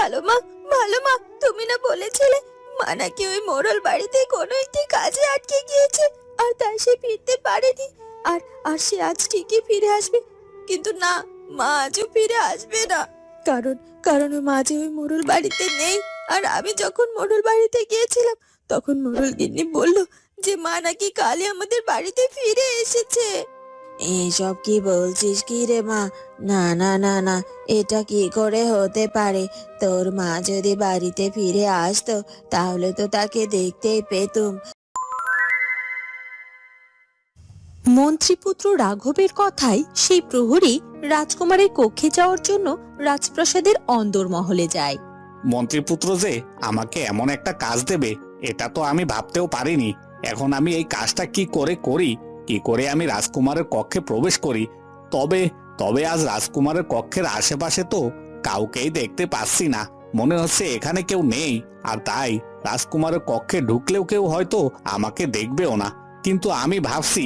ভালো মা, ভালো মা। তুমি না বলেছিলে মা নাকি ওই মোড়ল বাড়িতে কোনো একটি কাজে আটকে গিয়েছে, আর তাই সে ফিরতে পারেনি। আর আর সে আজ ঠিকই ফিরে আসবে। কিন্তু না, মা আজও ফিরে আসবে না। কারণ কারণ ওই মা যে ওই মোড়ল বাড়িতে নেই। আর আমি যখন মোড়ল বাড়িতে গিয়েছিলাম, তখন মোড়ল গিন্নি বলল যে মা নাকি কালই আমাদের বাড়িতে ফিরে এসেছে। এসব কি বলছিস কি রে মা? না না না না, এটা কি করে হতে পারে? তোর মা যদি বাড়িতে ফিরে আসতো তাহলে তো তাকে দেখতেই পেতুম। মন্ত্রীপুত্র রাঘবের কথায় সেই প্রহরী রাজকুমারের কক্ষে যাওয়ার জন্য রাজপ্রাসাদের অন্দরমহলে যায়। মন্ত্রীপুত্র যে আমাকে এমন একটা কাজ দেবে, এটা তো আমি ভাবতেও পারিনি। এখন আমি এই কাজটা কি করে করি, কি করে আমি রাজকুমারের কক্ষে প্রবেশ করি? তবে তবে আজ রাজকুমারের কক্ষের আশেপাশে তো কাউকেই দেখতে পাচ্ছি না। মনে হচ্ছে এখানে কেউ নেই, আর তাই রাজকুমারের কক্ষে ঢুকলেও কেউ হয়তো আমাকে দেখবেও না। কিন্তু আমি ভাবছি,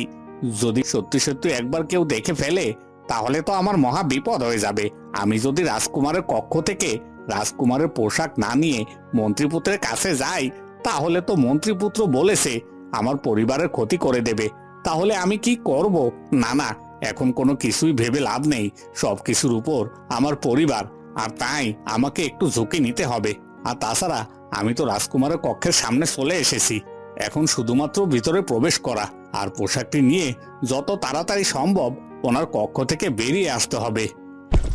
যদি সত্যি সত্যি একবার কেউ দেখে ফেলে তাহলে তো আমার মহা বিপদ হয়ে যাবে। আমি যদি রাজকুমারের কক্ষ থেকে রাজকুমারের পোশাক না নিয়ে মন্ত্রীপুত্রের কাছে যাই, তাহলে তো মন্ত্রীপুত্র বলেছে আমার পরিবারের ক্ষতি করে দেবে। তাহলে আমি কি করব? না না, এখন কোনো কিছুই ভেবে লাভ নেই। সবকিছুর উপর আমার পরিবার, আর তাই আমাকে একটু ঝুঁকি নিতে হবে। আর তাছাড়া আমি তো রাজকুমারের কক্ষের সামনে চলে এসেছি। এখন শুধুমাত্র ভিতরে প্রবেশ করা আর পোশাকটি নিয়ে যত তাড়াতাড়ি সম্ভব ওনার কক্ষ থেকে বেরিয়ে আসতে হবে।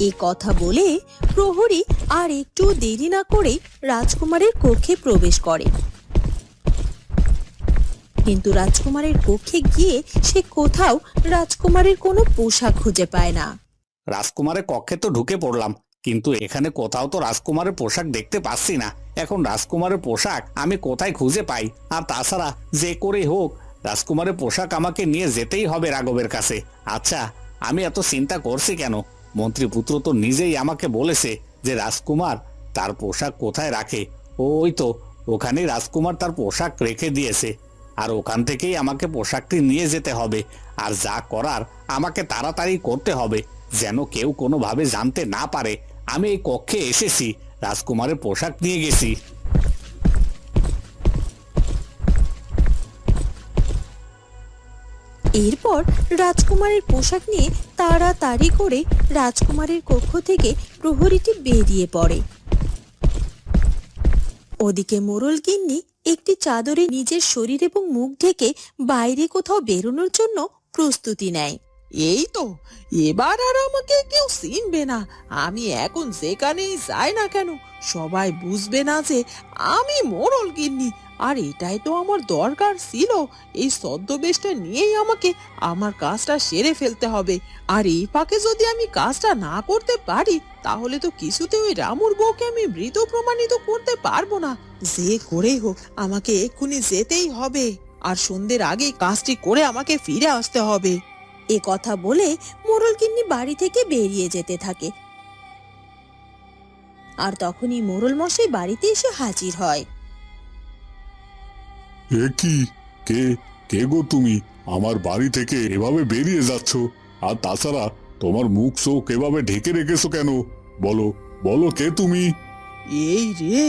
এ কথা বলে প্রহরী আর একটু দেরি না করে রাজকুমারের কক্ষে প্রবেশ করে। কিন্তু রাজকুমারের কক্ষে গিয়ে সে কোথাও রাজকুমারের কোনো পোশাক খুঁজে পায় না। রাজকুমারের কক্ষে তো ঢুকে পড়লাম, কিন্তু এখানে কোথাও তো রাজকুমারের পোশাক দেখতে পাচ্ছি না। এখন রাজকুমারের পোশাক আমি কোথায় খুঁজে পাই? আর তাছাড়া যে করে হোক রাজকুমারের পোশাক আমাকে নিয়ে যেতেই হবে রাঘবের কাছে। আচ্ছা, আমি এত চিন্তা করছি কেন? মন্ত্রীপুত্র তো নিজেই আমাকে বলেছে যে রাজকুমার তার পোশাক কোথায় রাখে। ওই তো ওখানেই রাজকুমার তার পোশাক রেখে দিয়েছে, আর ওখান থেকেই আমাকে পোশাকটি নিয়ে যেতে হবে। আর যা করার আমাকে তাড়াতাড়ি করতে হবে, যেন কেউ কোনোভাবে জানতে না পারে আমি এই কক্ষে এসেছি, রাজকুমারের পোশাক নিয়ে গেছি। এরপর রাজকুমারের পোশাক নিয়ে তাড়াতাড়ি করে রাজকুমারের কক্ষ থেকে প্রহরীটি বেরিয়ে পড়ে। ওদিকে মোড়ল গিন্নি একটি চাদরে নিজের শরীর এবং মুখ ঢেকে বাইরে কোথাও বেরোনোর জন্য প্রস্তুতি নেয়। এই তো, এবার আর আমাকে কেউ চিনবে না। আমি এখন যেখানেই যাই না কেন সবাই বুঝবে না যে আমি মোড়ল গিন্নি। আর এটাই তো আমার দরকার ছিল। এই ছদ্মবেশটা নিয়েই আমাকে আমার কাজটা সেরে ফেলতে হবে। আর এই ফাঁকে যদি আমি কাজটা না করতে পারি তাহলে তো কিছুতে ওই রামুর বউকে আমি মৃত প্রমাণিত করতে পারবো না। যে করেই হোক আমাকে এক্ষুনি যেতেই হবে, আর সন্ধ্যের আগেই কাজটি করে আমাকে ফিরে আসতে হবে। এ কথা বলে মোড়ল গিন্নি বাড়ি থেকে বেরিয়ে যেতে থাকে। আর তখনই মোড়ল মশাই বাড়িতে এসে হাজির হয়। এ কি? কে কে গো তুমি? আমার বাড়ি থেকে এভাবে বেরিয়ে যাচ্ছ? আর তাছাড়া তোমার মুখ চোখ এভাবে ঢেকে রেখেছো কেন? বলো বলো, কে তুমি? এই রে,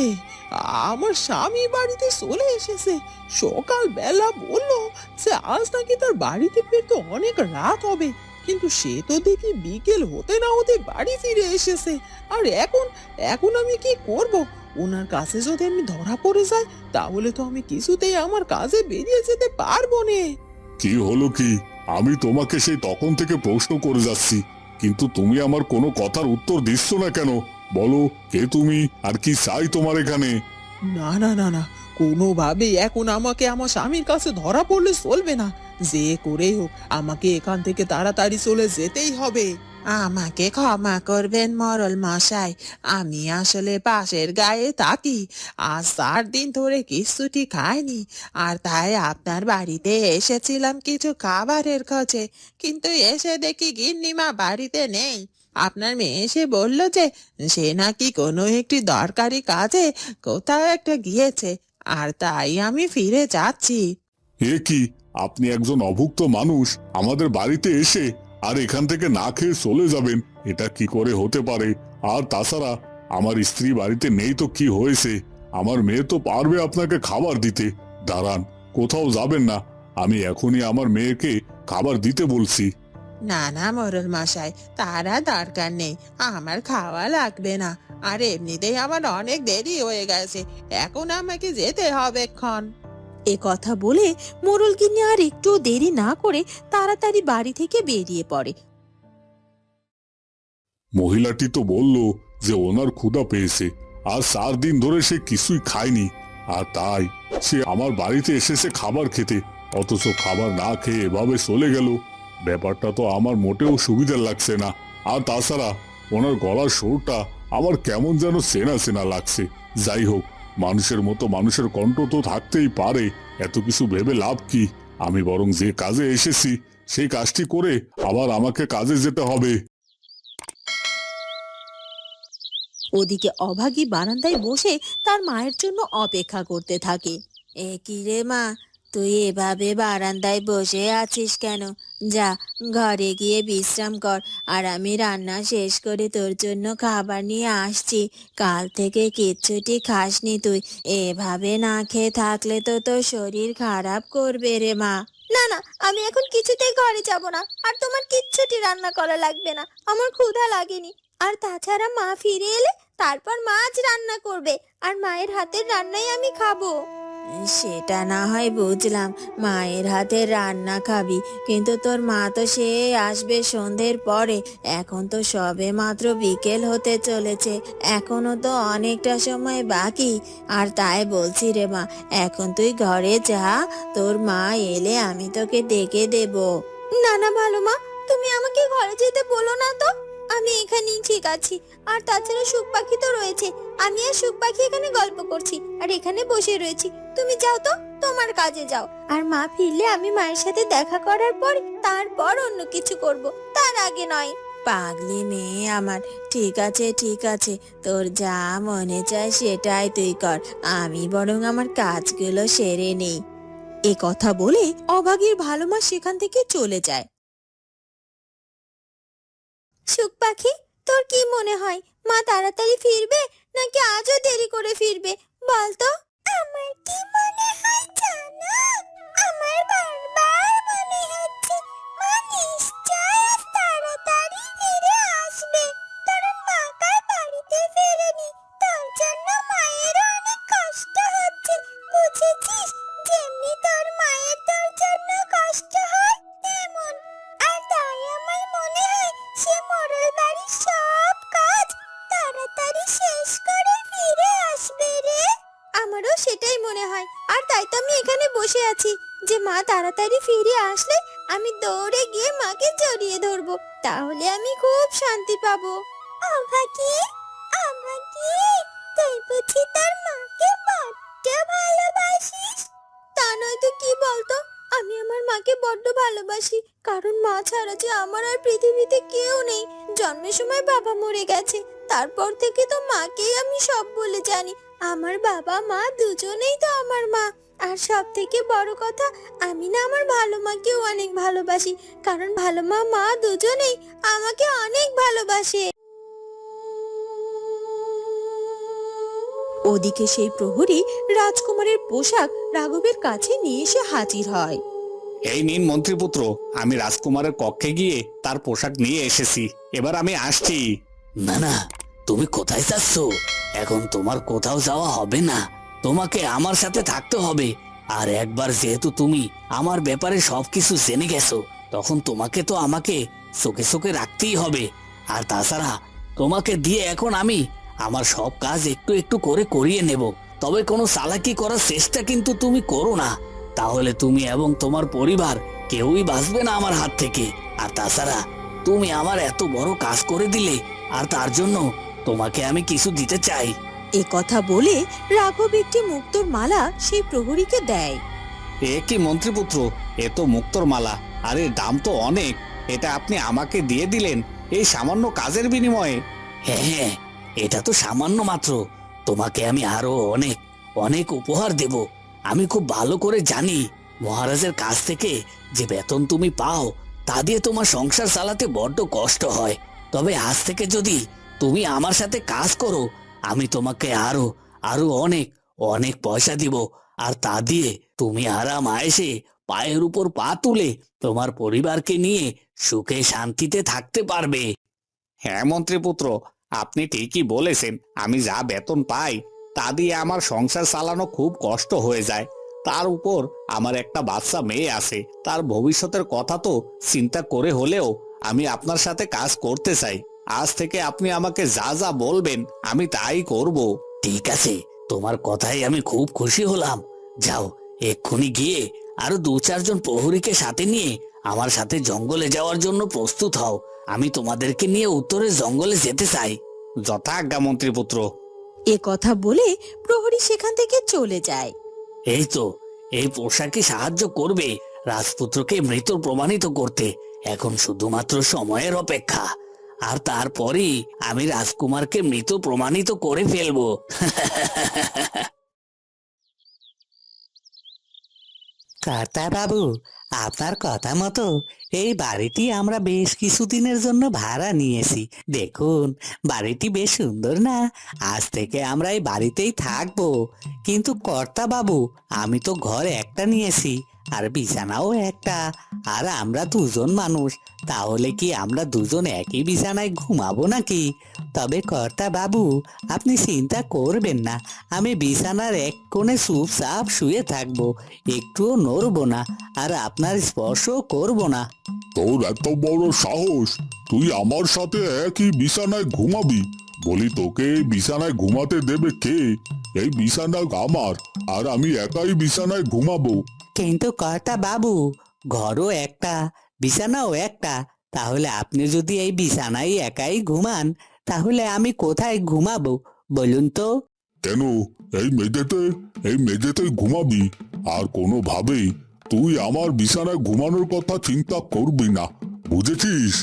আমার স্বামী বাড়িতে চলে এসেছে। সকাল বেলা বললো যে আজ নাকি তার বাড়িতে ফিরতে অনেক রাত হবে, কিন্তু সে তো দেখি বিকেল হতে না হতে বাড়ি ফিরে এসেছে। আর এখন এখন আমি কি করব? ওনার কাছে যদি আমি ধরা পড়ে যাই তাহলে তো আমি কিছুতেই আমার কাজে বেরিয়ে যেতে পারবো না। কি হলো কি? আমি তোমাকে সেই তখন থেকে প্রশ্ন করে যাচ্ছি, কিন্তু তুমি আমার কোনো কথার উত্তর দিচ্ছ না কেন? বলো, কে তুমি আর কি চাই তোমার এখানে? না না না না, কোনোভাবেই এখন আমাকে আমার স্বামীর কাছে ধরা পড়লে চলবে না। যে করেই হোক আমাকে এখান থেকে তাড়াতাড়ি চলে যেতেই হবে। আমাকে ক্ষমা করবেন মোড়ল মশাই, আমি আসলে পাশের গায়ে থাকি। আজ 4 দিন ধরে কিছুটি খাইনি, আর তাই আপনার বাড়িতে এসেছিলাম কিছু খাবারের খোঁজে। কিন্তু এসে দেখি গিন্নিমা বাড়িতে নেই। আপনার মেয়ে এসে বলল যে সে নাকি কোনো একটি দরকারি কাজে কোথাও একটা গিয়েছে, আর তাই আমি ফিরে যাচ্ছি। এ কি? আপনি একজন অভুক্ত মানুষ আমাদের বাড়িতে এসে আর এখান থেকে না খেয়ে চলে যাবেন? এটা কি করে হতে পারে? আর তাছাড়া আমার স্ত্রী বাড়িতে নেই তো কি হয়েছে, আমার মেয়ে তো পারবে আপনাকে খাবার দিতে। দাঁড়ান, কোথাও যাবেন না, আমি এখনই আমার মেয়েকে খাবার দিতে বলছি। না না মোরল মশাই, তারা দরকার নেই, আমার খাওয়া লাগবে না। আর এমনিতেই আমার অনেক দেরি হয়ে গেছে, এখন আমাকে যেতে হবে ক্ষণ। এ কথা বলে মোড়ল গিন্নি আর একটু দেরি না করে তাড়াতাড়ি বাড়ি থেকে বেরিয়ে পড়ে। মহিলাটি তো বলল যে ওনার ক্ষুধা পেয়েছে, আর 4 দিন ধরে সে কিছুই খায়নি, আর তাই সে আমার বাড়িতে এসেছে খাবার খেতে, অথচ খাবার না খেয়ে এভাবে চলে গেল। ব্যাপারটা তো আমার মোটেও সুবিধার লাগছে না। আর তাছাড়া ওনার গলার সুরটা আমার কেমন যেন চেনা চেনা লাগছে। যাই হোক, মানুষের মতো মানুষের কণ্ঠ তো থাকতেই পারে, এত কিছু ভেবে লাভ কি? আমি বরং যে কাজে এসেছি সেই কাজটি করে আবার আমাকে কাজে যেতে হবে। ওদিকে অভাগী বারান্দায় বসে তার মায়ের জন্য অপেক্ষা করতে থাকে। এ কি রে মা, তুই এভাবে বারান্দায় বসে আছিস কেন? যা, ঘরে গিয়ে বিশ্রাম কর, আর আমি রান্না শেষ করে তোর জন্য খাবার নিয়ে আসছি। কাল থেকে কিচ্ছুটি খাসনি তুই, এভাবে না খেয়ে থাকলে তো তোর শরীর খারাপ করবে রে মা। না না, আমি এখন কিছুতেই ঘরে যাব না, আর তোমার কিচ্ছুটি রান্না করা লাগবে না, আমার ক্ষুধা লাগেনি। আর তাছাড়া মা ফিরে এলে তারপর মা আজ রান্না করবে, আর মায়ের হাতের রান্নাই আমি খাবো। সেটা না হয় বুঝলাম, মায়ের হাতের রান্না খাবি, কিন্তু তোর মা তো সে আসবে সন্ধ্যের পরে। এখন তো সবে মাত্র বিকেল হতে চলেছে, এখনো তো অনেকটা সময় বাকি। আর তাই বলছি রে মা, এখন তুই ঘরে যা, তোর মা এলে আমি তোকে ডেকে দেবো। না না ভালো মা, তুমি আমাকে ঘরে যেতে বলো না তো, আমি এখানেই ঠিক আছি। আর তাছাড়া সুখ পাখি তো রয়েছে, আমি আর সুখ পাখি এখানে গল্প করছি আর এখানে বসে রয়েছি। তুমি যাও তো, তোমার কাজে যাও। আর মা ফিরলে আমি মায়ের সাথে দেখা করার পর তারপর অন্য কিছু করব, তার আগে নয়। পাগলি মেয়ে আমার, ঠিক আছে ঠিক আছে, তোর যা মনে চায় সেটাই তুই কর, আমি বরং আমার কাজগুলো সেরে নেই। এ কথা বলে অভাগীর ভালো মা সেখান থেকে চলে যায়। সুখ পাখি, তোর কি মনে হয় মা তাড়াতাড়ি ফিরবে নাকি আজও দেরি করে ফিরবে বল তো? আমার কি মনে হয় জানো, আমার বারবার মনে হচ্ছে মা নিশ্চয়ই আজ তাড়াতাড়ি ফিরে আসবে, কারণ মা কাল বাড়িতে ফেরেনি, তার জন্য মায়ের অনেক কষ্ট হচ্ছে। বুঝেছিস, যেমনি তোর মায়ের তোর জন্য কষ্ট হয় তেমন। আর তাই আমার মনে হয় সে মোড়ল বাড়ির সব কাজ তাড়াতাড়ি শেষ করে ফিরে আসবে রে। আমারও সেটাই মনে হয়, আর তাই তো আমি এখানে বসে আছি, যে মা তাড়াতাড়ি ফিরে আসলে আমি দৌড়ে গিয়ে মাকে জড়িয়ে ধরবো, তাহলে আমি খুব শান্তি পাবো। অভাগী, অভাগী, তুই বুঝি তোর মাকে বড্ড ভালোবাসিস? তা নয় তো কি বলতো, আমি আমার মাকে বড্ড ভালোবাসি, কারণ মা ছাড়া যে আমার আর পৃথিবীতে কেউ নেই। জন্মের সময় বাবা মরে গেছে, তারপর থেকে তো মাকেই আমি সব বলে জানি। আমার বাবা মা দুজনেই তো আমার মা। আর সব থেকে বড় কথা, আমি না আমার ভালো মাকেও অনেক ভালোবাসি, কারণ ভালো মা মা দুজনেই আমাকে অনেক ভালোবাসে। ওদিকে সেই প্রহরী রাজকুমারের পোশাক রাঘবের কাছে নিয়ে এসে হাজির হয়। এই নিন মন্ত্রীপুত্র, আমি রাজকুমারের কক্ষে গিয়ে তার পোশাক নিয়ে এসেছি, এবার আমি আসছি। না না, তুমি কোথায় যাচ্ছ? এখন তোমার কোথাও যাওয়া হবে না, তোমাকে আমার সাথে থাকতে হবে। আর একবার যেহেতু তুমি আমার ব্যাপারে সবকিছু জেনে গেছো, তখন তোমাকে তো আমাকে চোখে চোখে রাখতেই হবে। আর তাছাড়া তোমাকে দিয়ে এখন আমি আমার সব কাজ একটু একটু করে করিয়ে নেব, তবে কোনো চালাকি করার চেষ্টা কিন্তু তুমি করো না, তাহলে তুমি এবং তোমার পরিবার কেউই বাঁচবে না আমার হাত থেকে। আর তাছাড়া তুমি আমার এত বড় কাজ করে দিলে, আর তার জন্য তোমাকে আমি কিছু দিতে চাই। এ কথা বলে রাঘব একটি মুক্তোর মালা সেই প্রহরীকে দেয়। এ কি মন্ত্রীপুত্র, এ তো মুক্তোর মালা, আর এর দাম তো অনেক। এটা আপনি আমাকে দিয়ে দিলেন এই সামান্য কাজের বিনিময়ে? হ্যাঁ হ্যাঁ, এটা তো সামান্য মাত্র, তোমাকে আমি আরো অনেক অনেক উপহার দেব। আমি খুব ভালো করে জানি মহারাজের কাছ থেকে যে বেতন তুমি পাও তা দিয়ে তোমার সংসার চালাতে বড্ড কষ্ট হয়, তবে আজ থেকে যদি তুমি আমার সাথে কাজ করো আমি তোমাকে আরো আরো অনেক অনেক পয়সা দিব, আর তা দিয়ে তুমি আরাম আয়েসে পায়ের উপর পা তুলে তোমার পরিবারকে নিয়ে সুখে শান্তিতে থাকতে পারবে। হ্যাঁ মন্ত্রীপুত্র, আপনি ঠিকই বলেছেন। আমি যা বেতন পাই তা দিয়ে আমার সংসার চালানো খুব কষ্ট হয়ে যায়। তার উপর আমার একটা বাচ্চা মেয়ে আছে, তার ভবিষ্যতের কথা তো চিন্তা করে হলেও আমি আপনার সাথে কাজ করতে চাই। আজ থেকে আপনি আমাকে যা যা বলবেন আমি তাই করব। ঠিক আছে, তোমার কথাই আমি খুব খুশি হলাম। যাও, এক্ষুনি গিয়ে আরো 2-4 জন প্রহরীকে সাথে নিয়ে আমার সাথে জঙ্গলে যাওয়ার জন্য প্রস্তুত হও। আমি তোমাদেরকে নিয়ে উত্তরের জঙ্গলে যেতে চাই। যথাজ্ঞা মন্ত্রীপুত্র। এ কথা বলে প্রহরী সেখান থেকে চলে যায়। এই তো, এই পোশাকই সাহায্য করবে রাজপুত্রকে মৃত প্রমাণিত করতে। এখন শুধুমাত্র সময়ের অপেক্ষা, আর তারপরেই আমি রাজকুমারকে মৃত প্রমাণিত করে ফেলবো। কর্তা বাবু, আপনার কথা মতো এই বাড়িটি আমরা বেশ কিছুদিনের জন্য ভাড়া নিয়েছি। দেখুন, বাড়িটি বেশ সুন্দর না? আজ থেকে আমরা এই বাড়িতেই থাকবো। কিন্তু কর্তা বাবু, আমি তো ঘর একটা নিয়েছি, আর বিছানাও একটা, আর আমরা 2 জন মানুষ। তাহলে কি আমরা 2 জন একই বিছানায় ঘুমাবো নাকি? তবে কর্তা বাবু, আপনি চিন্তা করবেন না, আমি বিছানার এক কোণে চুপচাপ শুয়ে থাকবো, একটুও নড়বো না, আর আপনার স্পর্শও করবো না। তোর এত বড় সাহস, তুই আমার সাথে একই বিছানায় ঘুমাবি? বলি, তোকে এই বিছানায় ঘুমাতে দেবে কে? এই বিছানা আমার, আর আমি একাই বিছানায় ঘুমাবো। কিন্তু কর্তা বাবু, ঘরও একটা, বিছানাও একটা, তাহলে আপনি যদি এই বিছানায় একাই ঘুমান, তাহলে আমি কোথায় ঘুমাবো বলুন তো? কেন, এই মেঝেতে? এই মেঝেতে ঘুমাবি? আর কোনোভাবেই তুই আমার বিছানায় ঘুমানোর কথা চিন্তা করবি না, বুঝেছিস?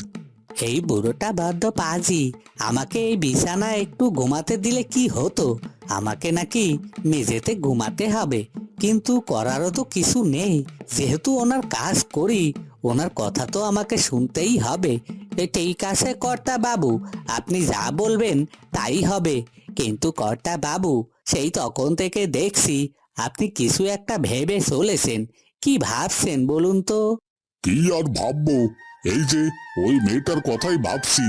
এই বুড়োটা বড্ড পাজি। আমাকে এই বিছানায় একটু ঘুমাতে দিলে কি হতো? আমাকে নাকি মেঝেতে ঘুমাতে হবে, কিন্তু করারও তো কিছু নেই। যেহেতু ওনার কাজ করি, ওনার কথা তো আমাকে শুনতেই হবে। ঠিক আছে কর্তা বাবু, আপনি যা বলবেন তাই হবে। কিন্তু কর্তা বাবু, সেই তখন থেকে দেখছি আপনি কিছু একটা ভেবে চলেছেন। কি ভাবছেন বলুন তো? কি আর ভাববো, এই যে ওই মেয়েটার কথাই ভাবছি।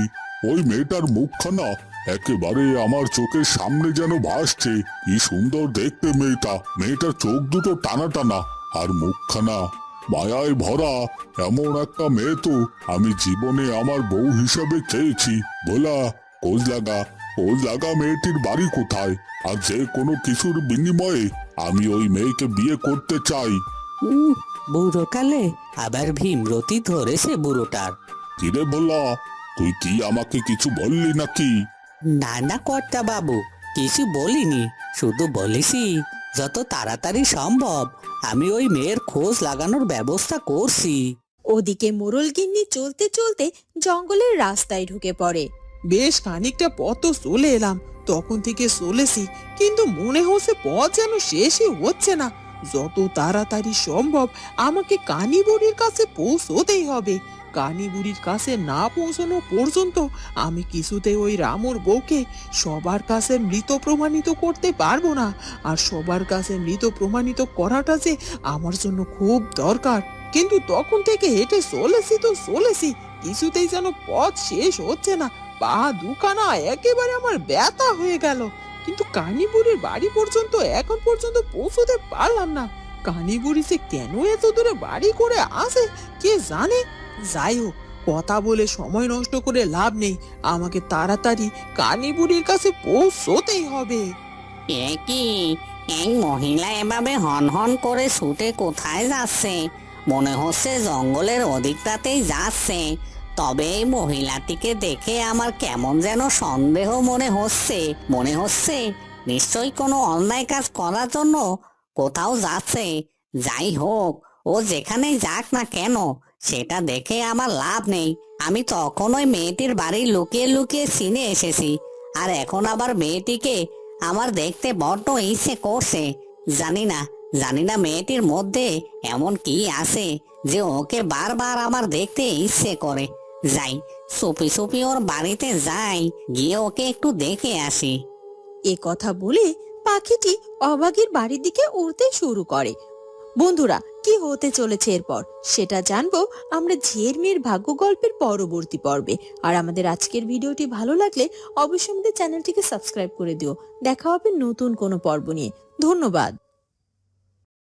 ওই মেয়েটার মুখখানা একেবারে আমার চোখের সামনে যেন ভাসছে। কি সুন্দর দেখতে মেয়েটা, মেয়েটার চোখ দুটো টানা টানা, আর মুখখানা মায়ায় ভরা। এমন একটা মেয়ে তো আমি জীবনে আমার বউ হিসাবে চেয়েছি। বলা, খোঁজ লাগা মেয়েটির বাড়ি কোথায়, আর যে কোনো কিছুর বিনিময়ে আমি ওই মেয়েকে বিয়ে করতে চাই। বুড়োকালে আবার ভীমরতি ধরেছে বুড়োটার। কিরে বলা, তুই কি আমাকে কিছু বললি নাকি? না না কর্তা বাবু, কিছু বলিনি, শুধু বলেছি যত তাড়াতাড়ি সম্ভব আমি ওই মেয়ের খোঁজ লাগানোর ব্যবস্থা করছি। ওদিকে মোড়ল গিন্নি চলতে চলতে জঙ্গলের রাস্তায় ঢুকে পড়ে। বেশ খানিকটা পথ তো চলে এলাম, তখন থেকে চলেছি, কিন্তু মনে হচ্ছে পথ যেন শেষই হচ্ছে না। যত তাড়াতাড়ি সম্ভব আমাকে কানি বুড়ির কাছে পৌঁছতেই হবে। কানি বুড়ির কাছে না পৌঁছানো পর্যন্ত আমি কিছুতে ওই রামুর বউকে সবার কাছে মৃত প্রমাণিত করতে পারবো না। আর সবার কাছে মৃত প্রমাণিত করাটা যে আমার জন্য খুব দরকার। কিন্তু তখন থেকে হেঁটে চলেছি, কিছুতেই যেন পথ শেষ হচ্ছে না। পা দুখানা একেবারে আমার ব্যথা হয়ে গেল, কিন্তু কানিবুড়ির বাড়ি পর্যন্ত এখন পর্যন্ত পৌঁছতে পারলাম না। কানিবুড়ি যে কেন এত দূরে বাড়ি করে আসে কে জানে। যাই হোক, কথা বলে সময় নষ্ট করে লাভ নেই, আমাকে তাড়াতাড়ি কানিবুড়ির কাছে পৌঁছতেই হবে। এ কি, এই মহিলা এভাবে হন হন করে ছুটে কোথায় যাচ্ছে? মনে হচ্ছে জঙ্গলের ওদিকটাতেই যাচ্ছে। তবে এই মহিলাটিকে দেখে আমার কেমন যেন সন্দেহ মনে হচ্ছে নিশ্চয়ই কোনো অন্যায় কাজ করার জন্য কোথাও যাচ্ছে। যাই হোক, ও যেখানেই যাক না কেন, সেটা দেখে আমার লাভ নেই। আমি তখন ওই মেয়েটির বাড়ি লুকিয়ে লুকিয়ে চিনে এসেছি, আর এখন আবার মেয়েটিকে আমার দেখতে বড্ড ইচ্ছে করছে। জানি না মেয়েটির মধ্যে এমন কি আছে যে ওকে বারবার আমার দেখতে ইচ্ছে করে। যাই, চুপি চুপি ওর বাড়িতে যাই, গিয়ে ওকে একটু দেখে আসি। এ কথা বলে পাখিটি অভাগীর বাড়ির দিকে উড়তে শুরু করে। বন্ধুরা, কি হতে চলেছে এরপর সেটা জানবো আমরা ঝিয়ের মেয়ের ভাগ্য গল্পের পরবর্তী পর্বে। আর আমাদের আজকের ভিডিওটি ভালো লাগলে অবশ্যই আমাদের চ্যানেলটিকে সাবস্ক্রাইব করে দিও। দেখা হবে নতুন কোনো পর্ব নিয়ে। ধন্যবাদ।